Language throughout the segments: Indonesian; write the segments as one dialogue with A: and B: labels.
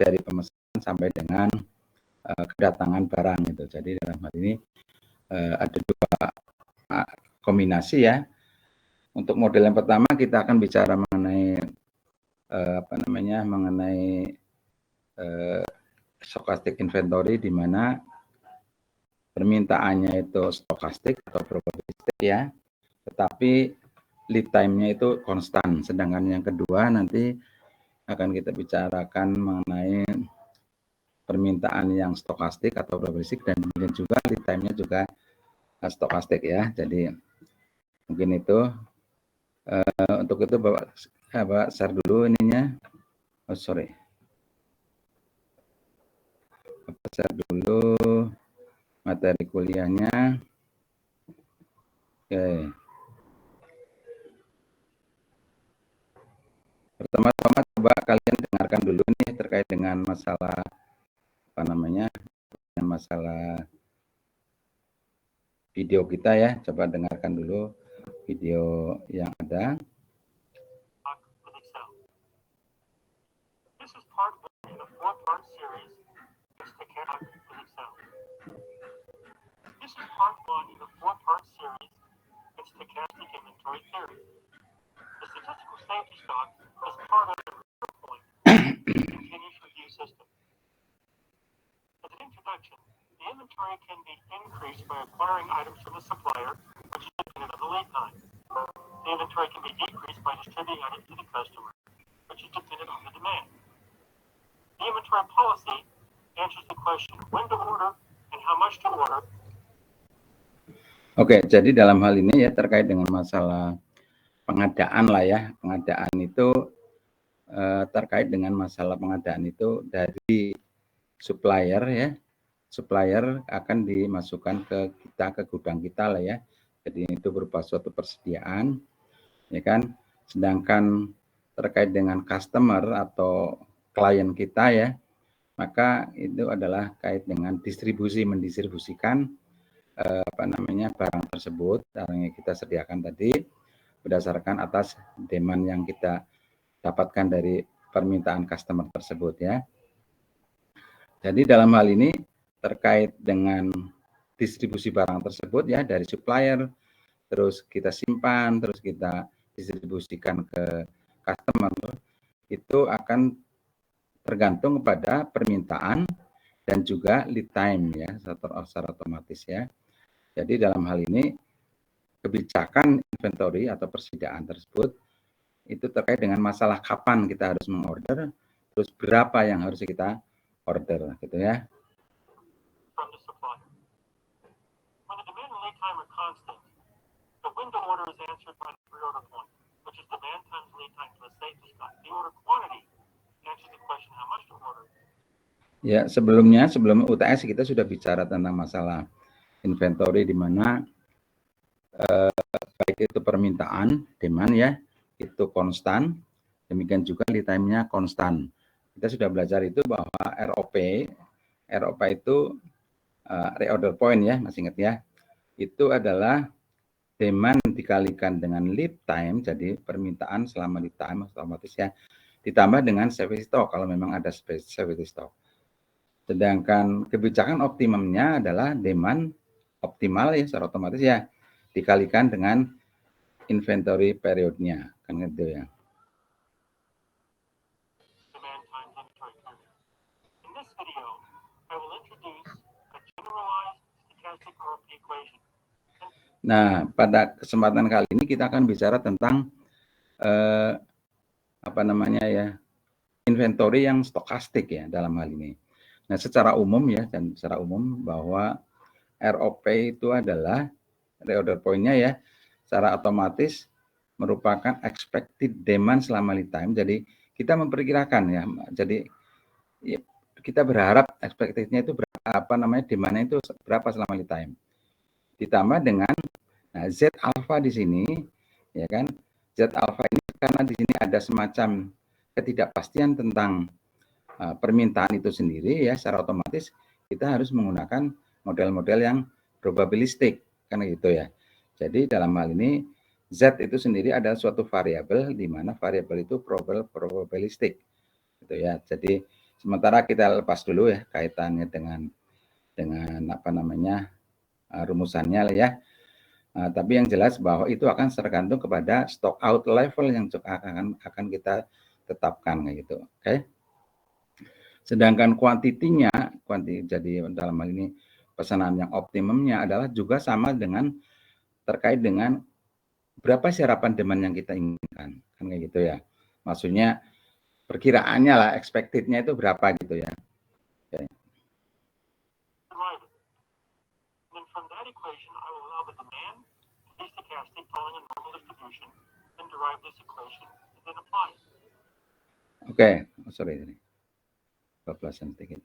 A: dari pemesanan sampai dengan kedatangan barang gitu. Jadi dalam hal ini ada dua kombinasi ya. Untuk model yang pertama kita akan bicara mengenai mengenai stochastic inventory, di mana permintaannya itu stokastik atau probabilistik ya, tetapi lead time-nya itu konstan. Sedangkan yang kedua nanti akan kita bicarakan mengenai permintaan yang stokastik atau probabilistik, dan kemudian juga lead time-nya juga stokastik ya. Jadi mungkin itu untuk itu Bapak share dulu ininya. Oh sorry, Bapak share dulu materi kuliahnya. Oke. Pertama-tama coba kalian dengarkan dulu nih terkait dengan masalah dengan masalah video kita ya. Coba dengarkan dulu video yang ada. This is part 1 in a 4-part series of stochastic with Excel. This is part 1 in a 4-part series of stochastic inventory theory. The statistical safety stock is part of the point continuous review system. As an introduction, the inventory can be increased by acquiring items from a supplier, which is dependent on the lead time. The inventory can be decreased by distributing items to the customer, which is dependent on the demand. The inventory policy answers the question when to order and how much to order. Oke, jadi dalam hal ini ya terkait dengan masalah pengadaan lah ya. Pengadaan itu terkait dengan masalah pengadaan itu dari supplier ya. Supplier akan dimasukkan ke kita, ke gudang kita lah ya. Jadi itu berupa suatu persediaan, ya kan. Sedangkan terkait dengan customer atau klien kita ya, maka itu adalah kait dengan distribusi, mendistribusikan barang tersebut yang kita sediakan tadi berdasarkan atas demand yang kita dapatkan dari permintaan customer tersebut ya. Jadi dalam hal ini terkait dengan distribusi barang tersebut ya, dari supplier, terus kita simpan, terus kita distribusikan ke customer, itu akan tergantung kepada permintaan dan juga lead time ya, secara otomatis ya. Jadi dalam hal ini kebijakan inventory atau persediaan tersebut itu terkait dengan masalah kapan kita harus mengorder, terus berapa yang harus kita order gitu ya. Ya, sebelum UTS kita sudah bicara tentang masalah inventory, di mana baik itu permintaan, demand ya, itu konstan, demikian juga lead time-nya konstan. Kita sudah belajar itu bahwa ROP itu reorder point ya, masih ingat ya, itu adalah demand dikalikan dengan lead time, jadi permintaan selama lead time otomatis ya, ditambah dengan safety stock kalau memang ada safety stock. Sedangkan kebijakan optimumnya adalah demand optimal ya secara otomatis ya, dikalikan dengan inventory periodnya, kan gitu ya. Nah, pada kesempatan kali ini kita akan bicara tentang inventory yang stokastik ya dalam hal ini. Nah, secara umum ya, dan secara umum bahwa ROP itu adalah reorder point-nya ya, secara otomatis merupakan expected demand selama lead time. Jadi kita memperkirakan ya, jadi ya, kita berharap expected-nya itu demand-nya itu berapa selama lead time. Ditambah dengan Z alpha di sini, ya kan? Z alpha ini karena di sini ada semacam ketidakpastian tentang permintaan itu sendiri ya, secara otomatis kita harus menggunakan model-model yang probabilistik kan gitu ya. Jadi dalam hal ini Z itu sendiri adalah suatu variabel di mana variabel itu probabilistik gitu ya. Jadi Sementara kita lepas dulu ya kaitannya dengan apa namanya rumusannya lah ya. Tapi yang jelas bahwa itu akan tergantung kepada stock out level yang akan kita tetapkan kayak gitu. Oke. Sedangkan kuantitinya, jadi dalam hal ini pesanan yang optimumnya adalah juga sama dengan terkait dengan berapa serapan demand yang kita inginkan, kan kayak gitu ya. Maksudnya perkiraannya lah, expected-nya itu berapa gitu ya. Okay. Oke, sorry. Kebablasan sedikit.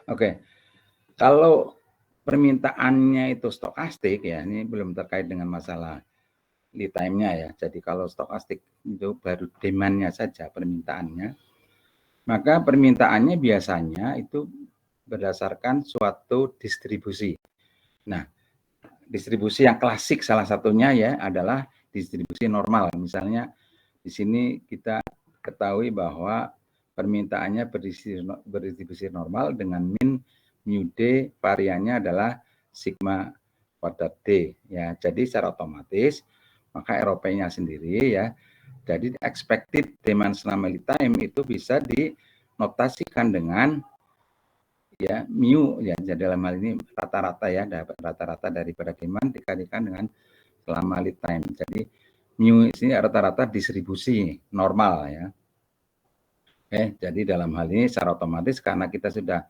A: Oke. Kalau permintaannya itu stokastik ya, ini belum terkait dengan masalah lead time-nya ya. Jadi kalau stokastik itu baru demand-nya saja permintaannya, maka permintaannya biasanya itu berdasarkan suatu distribusi. Nah, distribusi yang klasik salah satunya ya adalah distribusi normal. Misalnya di sini kita ketahui bahwa permintaannya berdistribusi normal dengan min mu D, variannya adalah sigma kuadrat D ya. Jadi secara otomatis maka ROP-nya sendiri ya. Jadi expected demand selama lead time itu bisa dinotasikan dengan ya mu ya. Jadi dalam hal ini rata-rata ya, rata-rata daripada demand dikalikan dengan selama lead time. Jadi mu ini rata-rata distribusi normal ya. Oke, jadi dalam hal ini secara otomatis karena kita sudah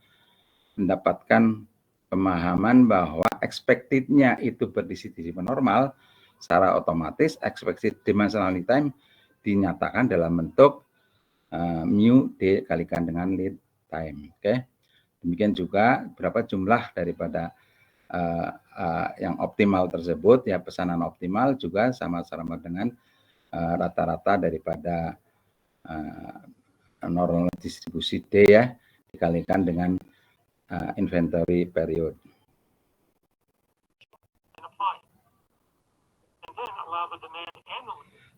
A: mendapatkan pemahaman bahwa expected-nya itu berdistribusi normal, secara otomatis expected demand selama lead time dinyatakan dalam bentuk mu dikalikan dengan lead time. Oke. Demikian juga berapa jumlah daripada yang optimal tersebut ya, pesanan optimal juga sama-sama dengan rata-rata daripada normal distribusi D ya dikalikan dengan inventory period.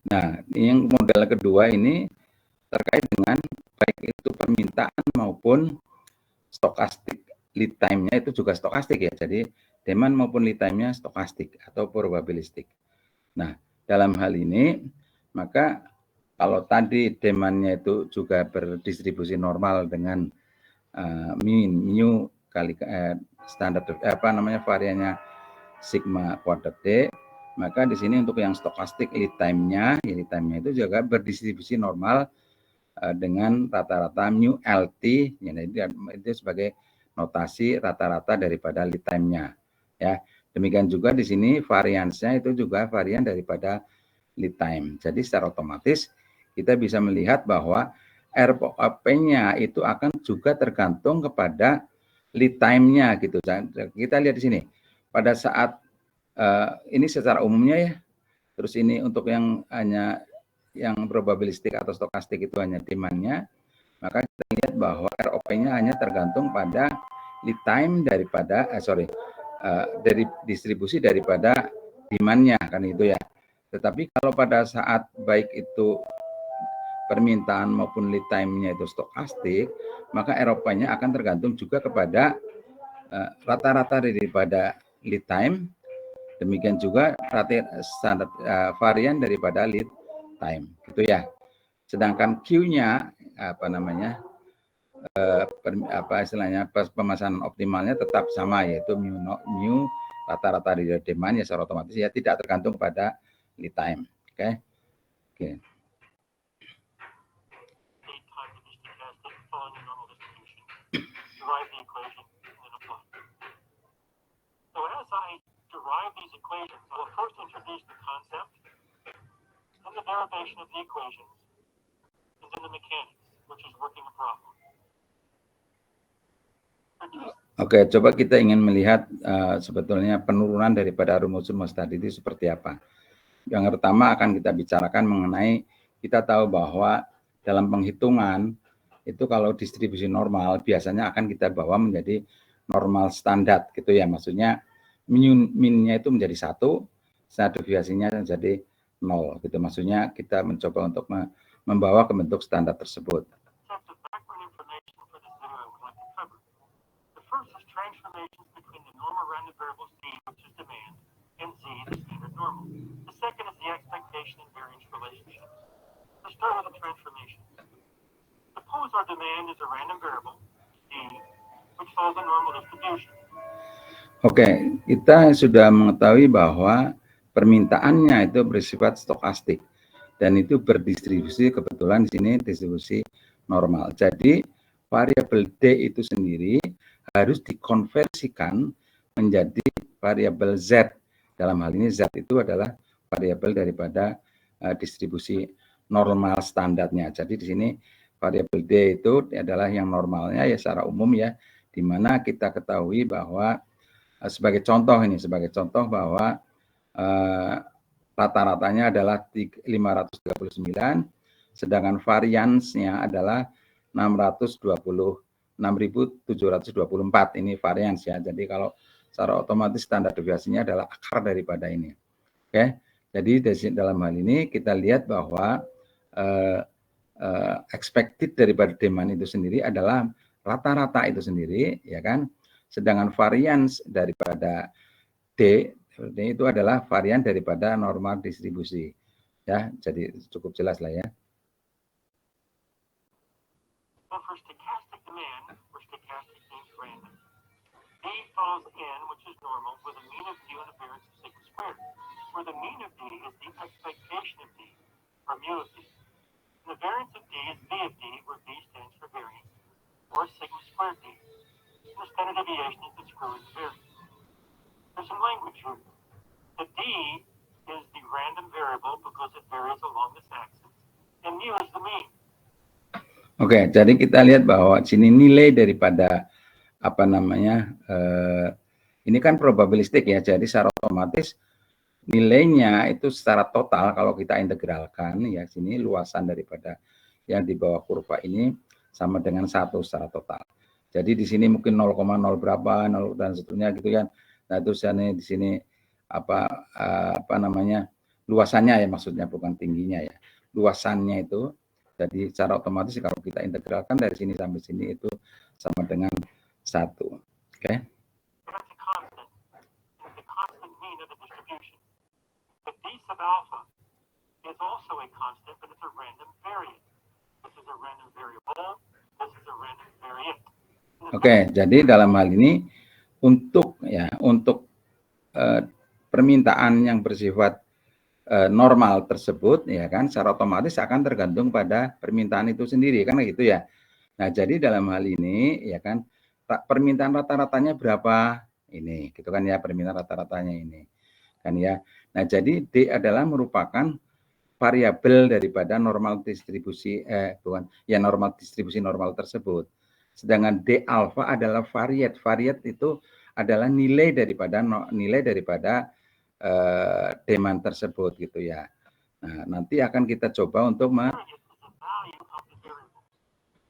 A: Nah, yang model kedua ini terkait dengan baik itu permintaan maupun stokastik. Lead time-nya itu juga stokastik ya. Jadi demand maupun lead time-nya stokastik atau probabilistik. Nah, dalam hal ini maka kalau tadi demand-nya itu juga berdistribusi normal dengan mu kali standar apa namanya variannya sigma kuadrat D, maka di sini untuk yang stokastik lead time-nya, ya lead time-nya itu juga berdistribusi normal dengan rata-rata mu LT, ya itu sebagai notasi rata-rata daripada lead time-nya. Ya, demikian juga di sini variansnya itu juga varian daripada lead time. Jadi secara otomatis kita bisa melihat bahwa ROP-nya itu akan juga tergantung kepada lead time-nya gitu. Kita lihat di sini. Pada saat ini secara umumnya ya. Terus ini untuk yang hanya yang probabilistik atau stokastik itu hanya demand-nya, maka kita lihat bahwa ROP-nya hanya tergantung pada lead time daripada dari distribusi daripada demand-nya kan itu ya. Tetapi kalau pada saat baik itu permintaan maupun lead time-nya itu stokastik, maka ROP-nya akan tergantung juga kepada rata-rata daripada lead time, demikian juga standar varian daripada lead time, gitu ya. Sedangkan Q-nya apa namanya istilahnya pemesanan optimalnya tetap sama, yaitu mu rata-rata dari demand ya secara otomatis ya tidak tergantung pada lead time. Oke. Derive these equations, I will first introduce the concept, then the derivation of the equations, and then the mechanics, which is working a problem. Oke, coba kita ingin melihat sebetulnya penurunan daripada rumus-rumus tadi itu seperti apa. Yang pertama akan kita bicarakan mengenai, kita tahu bahwa dalam penghitungan itu kalau distribusi normal biasanya akan kita bawa menjadi normal standar gitu ya, maksudnya min-nya itu menjadi 1, standar deviasinya menjadi 0 gitu. Maksudnya kita mencoba untuk membawa ke bentuk standar tersebut. Oke, kita sudah mengetahui bahwa permintaannya itu bersifat stokastik dan itu berdistribusi, kebetulan di sini distribusi normal. Jadi variabel D itu sendiri harus dikonversikan menjadi variabel Z. Dalam hal ini Z itu adalah variabel daripada distribusi normal standarnya. Jadi di sini variabel D itu adalah yang normalnya ya secara umum ya, di mana kita ketahui bahwa sebagai contoh bahwa rata-ratanya adalah 539, sedangkan variansnya adalah 624. Ini varians ya. Jadi kalau secara otomatis standar deviasinya adalah akar daripada ini. Oke. Jadi dalam hal ini kita lihat bahwa expected daripada demand itu sendiri adalah rata-rata itu sendiri, ya kan? Sedangkan varians daripada D itu adalah varian daripada normal distribusi. Ya, jadi cukup jelas lah ya. Oke, jadi kita lihat bahwa sini nilai daripada apa namanya ini kan probabilistik ya, jadi secara otomatis nilainya itu secara total kalau kita integralkan ya sini luasan daripada yang di bawah kurva ini sama dengan 1 secara total. Jadi di sini mungkin 0,0 berapa 0 dan seterusnya gitu kan. Nah itu di sini apa namanya luasannya ya, maksudnya bukan tingginya ya, luasannya itu. Jadi secara otomatis kalau kita integralkan dari sini sampai sini itu sama dengan 1. Oke. Oke, jadi dalam hal ini untuk permintaan yang bersifat normal tersebut ya kan secara otomatis akan tergantung pada permintaan itu sendiri kan gitu ya. Nah, jadi dalam hal ini ya kan permintaan rata-ratanya berapa ini gitu kan ya, permintaan rata-ratanya ini kan ya. Nah, jadi D adalah merupakan variabel daripada normal distribusi normal distribusi normal tersebut. Sedangkan D alfa adalah variat. Variat itu adalah nilai daripada demand tersebut gitu ya. Nah, nanti akan kita coba untuk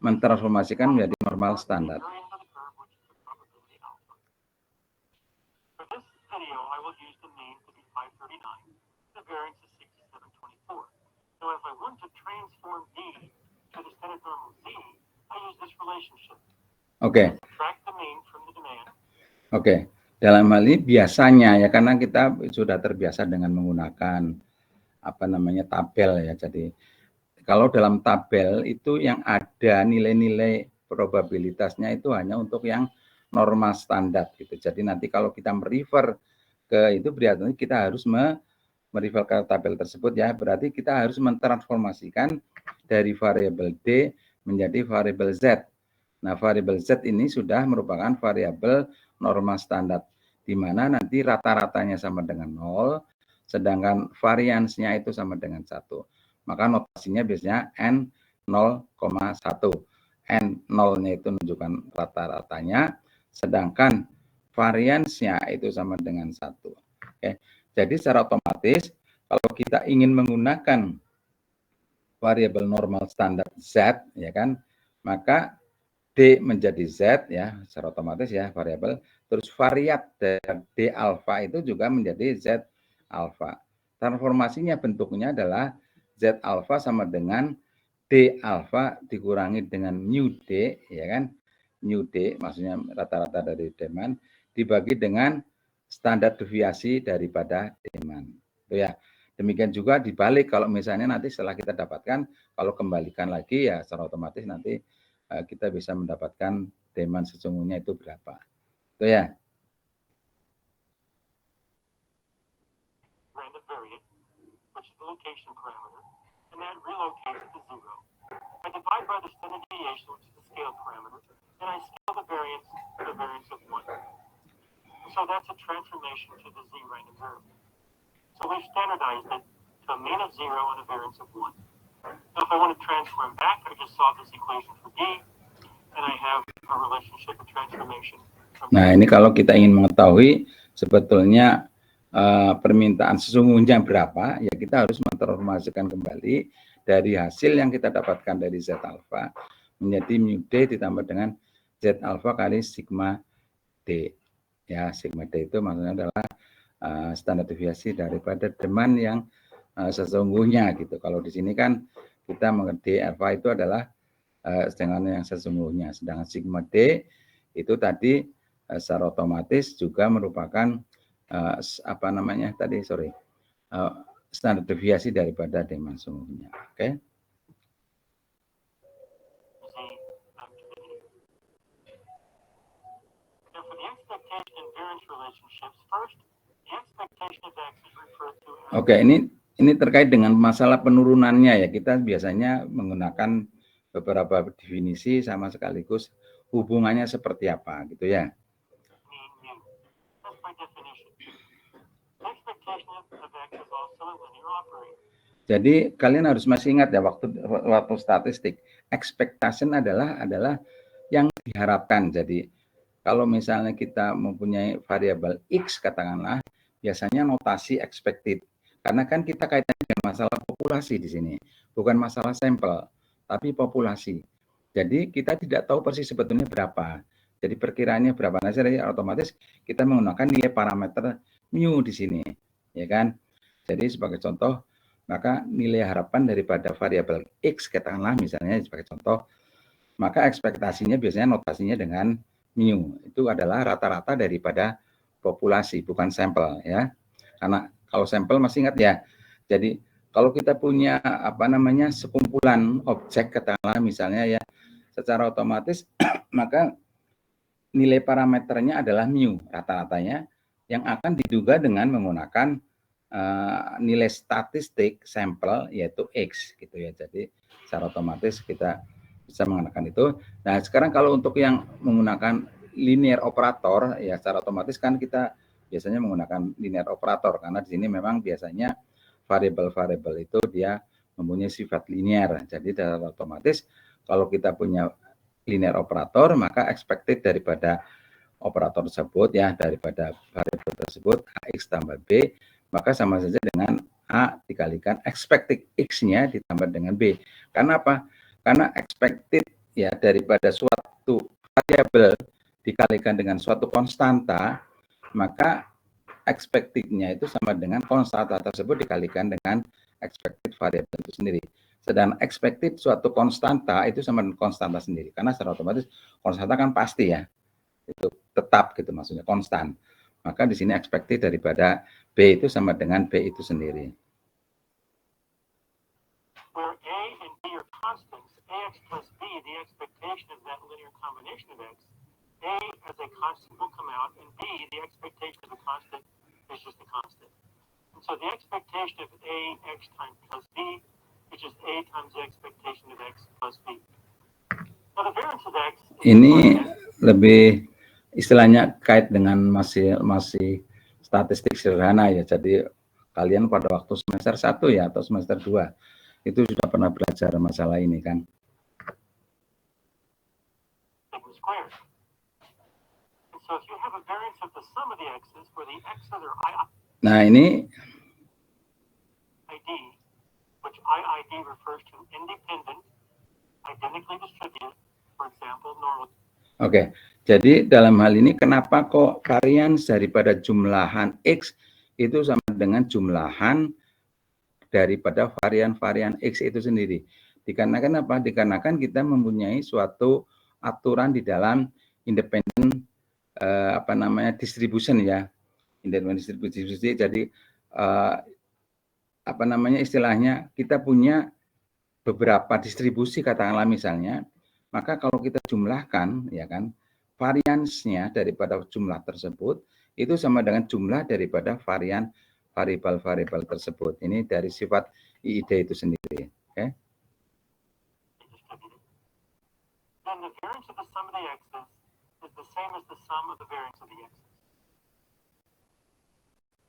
A: mentransformasikan menjadi normal standar. Oke. Oke. Dalam hal ini biasanya ya karena kita sudah terbiasa dengan menggunakan apa namanya tabel ya. Jadi kalau dalam tabel itu yang ada nilai-nilai probabilitasnya itu hanya untuk yang normal standar gitu. Jadi nanti kalau kita merefer ke itu berarti kita harus merefer ke tabel tersebut ya. Berarti kita harus mentransformasikan dari variabel D menjadi variabel Z. Nah, variabel Z ini sudah merupakan variabel normal standar di mana nanti rata-ratanya sama dengan 0, sedangkan variansnya itu sama dengan 1. Maka notasinya biasanya N0,1. N0-nya itu menunjukkan rata-ratanya, sedangkan variansnya itu sama dengan 1. Oke. Jadi secara otomatis kalau kita ingin menggunakan variabel normal standar Z ya kan, maka D menjadi Z ya, secara otomatis ya variabel. Terus variat dari D alfa itu juga menjadi Z alfa. Transformasinya bentuknya adalah Z alfa sama dengan D alfa dikurangi dengan mu D, ya kan? Mu D maksudnya rata-rata dari demand dibagi dengan standar deviasi daripada demand. Itu ya. Demikian juga dibalik kalau misalnya nanti setelah kita dapatkan, kalau kembalikan lagi ya secara otomatis nanti kita bisa mendapatkan demand sesungguhnya itu berapa. Itu ya.
B: I divide by the standard deviation, which is the scale parameter, and I scale the variance to the variance of 1. So that's a transformation to the z random variable. So we've standardized it to a mean of 0 and a variance of 1. Now if I want to transform back, I just solve this equation for d, and I have a relationship of transformation.
A: Nah, ini kalau kita ingin mengetahui sebetulnya permintaan sesungguhnya berapa, ya kita harus mentransformasikan kembali dari hasil yang kita dapatkan dari Z alpha menjadi mu D ditambah dengan Z alpha kali sigma D. Ya, sigma D itu maksudnya adalah standar deviasi daripada demand yang sesungguhnya gitu. Kalau di sini kan kita mengerti alpha itu adalah dengan yang sesungguhnya, sedangkan sigma D itu tadi secara otomatis juga merupakan apa namanya tadi standar deviasi daripada demand sesungguhnya. Oke. Oke, ini terkait dengan masalah penurunannya ya. Kita biasanya menggunakan beberapa definisi sama sekaligus hubungannya seperti apa gitu ya. Jadi kalian harus masih ingat ya waktu statistik, expectation adalah yang diharapkan. Jadi kalau misalnya kita mempunyai variabel X katakanlah, biasanya notasi expected. Karena kan kita kaitannya dengan masalah populasi di sini, bukan masalah sampel, tapi populasi. Jadi kita tidak tahu persis sebetulnya berapa. Jadi perkiraannya berapa. Nah, jadi otomatis kita menggunakan nilai parameter mu di sini, ya kan? Jadi sebagai contoh, maka nilai harapan daripada variabel X katakanlah misalnya sebagai contoh, maka ekspektasinya biasanya notasinya dengan mu. Itu adalah rata-rata daripada populasi, bukan sampel ya. Karena kalau sampel masih ingat ya. Jadi kalau kita punya apa namanya sekumpulan objek katakanlah misalnya ya, secara otomatis maka nilai parameternya adalah mu rata-ratanya yang akan diduga dengan menggunakan nilai statistik sampel yaitu X gitu ya. Jadi secara otomatis kita bisa menggunakan itu. Nah, sekarang kalau untuk yang menggunakan linear operator ya secara otomatis kan kita biasanya menggunakan linear operator karena di sini memang biasanya variabel-variabel itu dia mempunyai sifat linear. Jadi secara otomatis kalau kita punya linear operator maka expected daripada operator tersebut ya daripada variabel tersebut AX tambah B maka sama saja dengan A dikalikan expected X-nya ditambah dengan B. Karena apa? Karena expected ya daripada suatu variabel dikalikan dengan suatu konstanta, maka expected-nya itu sama dengan konstanta tersebut dikalikan dengan expected variabel itu sendiri. Sedangkan expected suatu konstanta itu sama dengan konstanta sendiri. Karena secara otomatis konstanta kan pasti ya. Itu tetap gitu maksudnya konstan. Maka di sini expected daripada B itu sama dengan B itu sendiri.
B: Where A and B are constants, AX plus B, the expectation of that linear combination of X, A as a constant will come out, and B, the expectation of the constant, is just a constant. And so the expectation of AX times plus B is just A times the expectation of X plus B. Now the variance of X...
A: Ini lebih istilahnya kait dengan masih statistik sederhana ya. Jadi kalian pada waktu semester 1 ya atau semester 2 itu sudah pernah belajar masalah ini kan. Nah, ini Oke, jadi dalam hal ini kenapa kok varians daripada jumlahan X itu sama dengan jumlahan daripada varian-varian X itu sendiri. Dikarenakan apa? Dikarenakan kita mempunyai suatu aturan di dalam independent distribution ya, independent distribution. Jadi istilahnya kita punya beberapa distribusi, katakanlah misalnya, maka kalau kita jumlahkan, ya kan, variansnya daripada jumlah tersebut itu sama dengan jumlah daripada variabel tersebut. Ini dari sifat IID itu sendiri. Oke.
B: Then the variance of the sum of the x's is the same as the sum of the variance of the x's.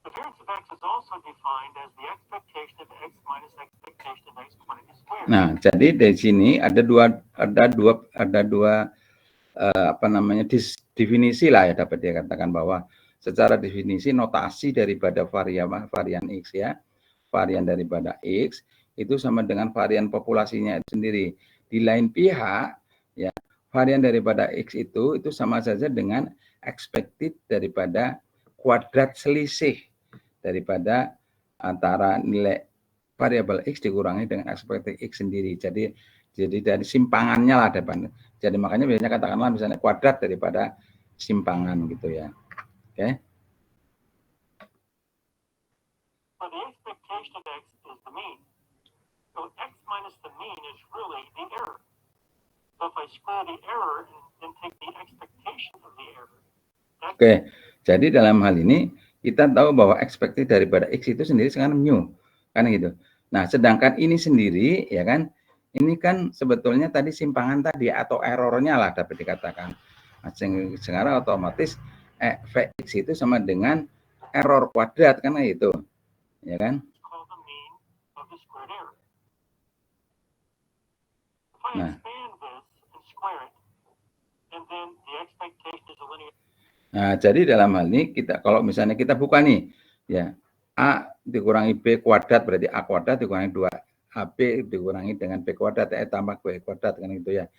B: The variance of x is also defined as the expectation of x minus expectation of x quantity squared.
A: Nah, jadi dari sini ada dua definisi lah ya, dapat dikatakan bahwa secara definisi notasi daripada varian x ya, varian daripada x itu sama dengan varian populasinya itu sendiri. Di lain pihak ya, varian daripada x itu sama saja dengan expected daripada kuadrat selisih daripada antara nilai variabel x dikurangi dengan expected x sendiri. Jadi dari simpangannya lah depan. Jadi makanya biasanya katakanlah misalnya kuadrat daripada simpangan gitu ya. Oke.
B: So the expectation of x is the mean. So x minus the mean is really the error. So if I square the error and take the expectation of the error.
A: Oke. Jadi dalam hal ini kita tahu bahwa expected daripada x itu sendiri sekarang mu. Kan gitu. Nah, sedangkan ini sendiri ya kan, ini kan sebetulnya tadi simpangan tadi atau errornya lah dapat dikatakan. Nah, sekarang otomatis Vx itu sama dengan error kuadrat karena itu. Ya kan? Nah. Nah, jadi dalam hal ini kita kalau misalnya kita buka nih ya, A dikurangi B kuadrat berarti A kuadrat dikurangi 2AB dikurangi dengan B kuadrat tambah B kuadrat kan itu ya.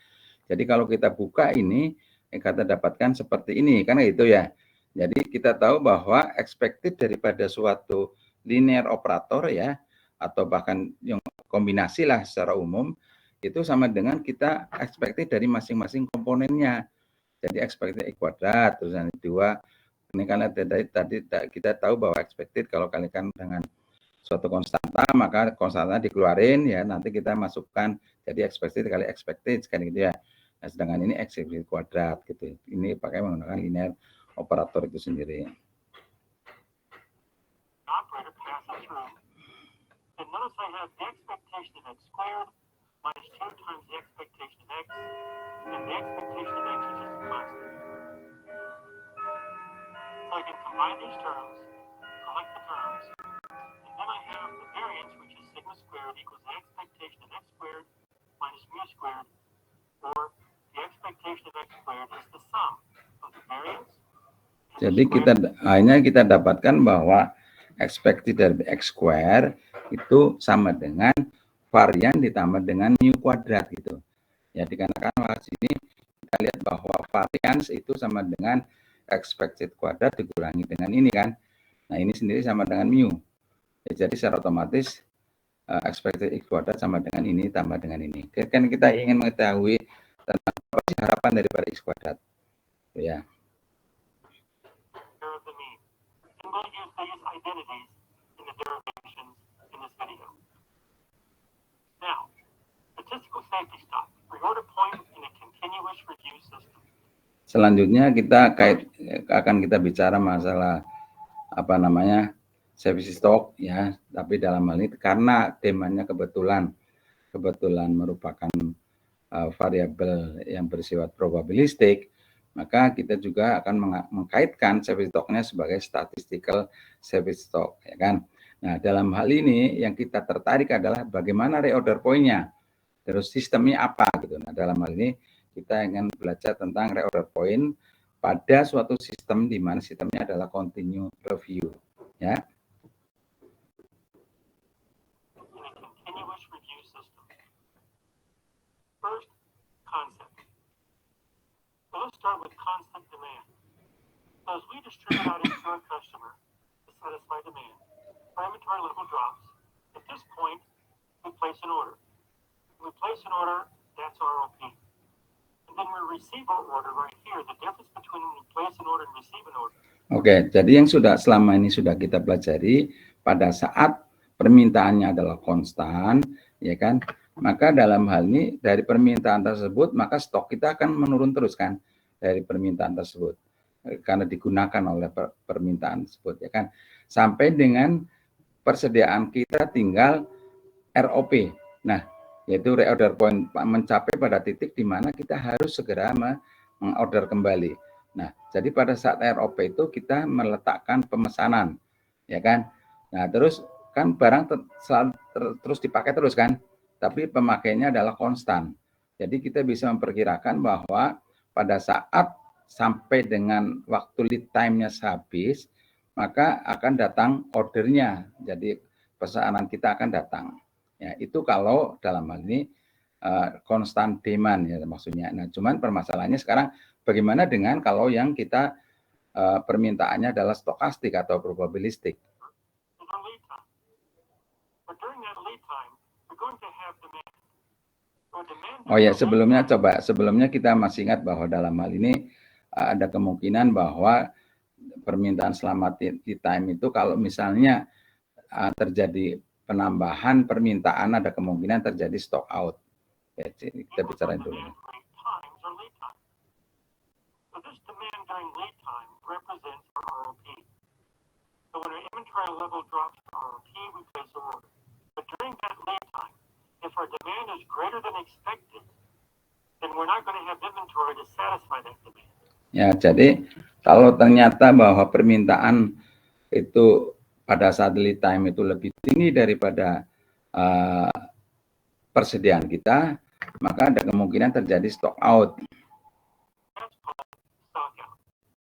A: Jadi kalau kita buka ini kita dapatkan seperti ini karena itu ya. Jadi kita tahu bahwa expected daripada suatu linear operator ya, atau bahkan yang kombinasi lah secara umum itu sama dengan kita expected dari masing-masing komponennya. Jadi expected x kuadrat terus yang kedua ini karena tadi kita tahu bahwa expected kalau kalikan dengan suatu konstanta maka konstanta dikeluarin ya, nanti kita masukkan jadi expected kali expected kan gitu ya. Nah, sedangkan ini x kuadrat gitu. Ini pakai menggunakan linear operator itu sendiri.
B: I can combine these terms, collect the terms, and then I have the variance, which is sigma squared equals the expectation of x squared minus mu squared, or the expectation of x squared is the sum of the variance.
A: Jadi akhirnya kita dapatkan bahwa expected dari x square itu sama dengan varian ditambah dengan mu kuadrat gitu. Ya dikarenakan di sini kita lihat bahwa varians itu sama dengan expected kuadrat dikurangi dengan ini kan. Nah ini sendiri sama dengan mu. Ya, jadi secara otomatis expected x kuadrat sama dengan ini tambah dengan ini. Kan kita ingin mengetahui tentang apa sih harapan daripada x kuadrat. Ya. Selanjutnya kita akan kita bicara masalah safety stock ya, tapi dalam hal ini karena temanya kebetulan merupakan variabel yang bersifat probabilistik, maka kita juga akan mengkaitkan safety stock-nya sebagai statistical safety stock ya kan. Nah, dalam hal ini yang kita tertarik adalah bagaimana reorder point-nya. Terus sistemnya apa gitu. Nah, dalam hal ini kita ingin belajar tentang reorder point pada suatu sistem di mana sistemnya adalah continue review, ya.
B: First, concept. So let's start with constant demand. So as we distribute items to our customer to satisfy demand, our inventory level drops. At this point, we place an order. we place an order, that's ROP. And then we receive our order right here. The difference between when we place an order and receive an order.
A: Oke, jadi yang selama ini sudah kita pelajari, pada saat permintaannya adalah konstan, ya kan? Maka dalam hal ini dari permintaan tersebut, maka stok kita akan menurun terus kan dari permintaan tersebut, karena digunakan oleh permintaan tersebut, ya kan? Sampai dengan persediaan kita tinggal ROP. Nah, yaitu reorder point, mencapai pada titik di mana kita harus segera mengorder kembali. Nah, jadi pada saat ROP itu kita meletakkan pemesanan, ya kan? Nah, terus kan barang terus dipakai terus kan, tapi pemakainya adalah konstan. Jadi kita bisa memperkirakan bahwa pada saat sampai dengan waktu lead time-nya habis, maka akan datang ordernya. Jadi pesanan kita akan datang. Ya, itu kalau dalam hal ini konstan demand ya maksudnya. Nah, cuman permasalahannya sekarang bagaimana dengan kalau yang kita permintaannya adalah stokastik atau probabilistik? Oh ya, sebelumnya kita masih ingat bahwa dalam hal ini ada kemungkinan bahwa permintaan selama lead time itu kalau misalnya terjadi penambahan permintaan, ada kemungkinan terjadi stock out. Ya, kita bicara dulu.
B: During lead time represents our ROP. So when our inventory level drops to ROP, we place an order. But during that lead time, if our demand is greater than expected, then we're not going to have inventory to satisfy that demand.
A: Ya, jadi kalau ternyata bahwa permintaan itu pada saat lead time itu lebih tinggi daripada persediaan kita, maka ada kemungkinan terjadi stock out.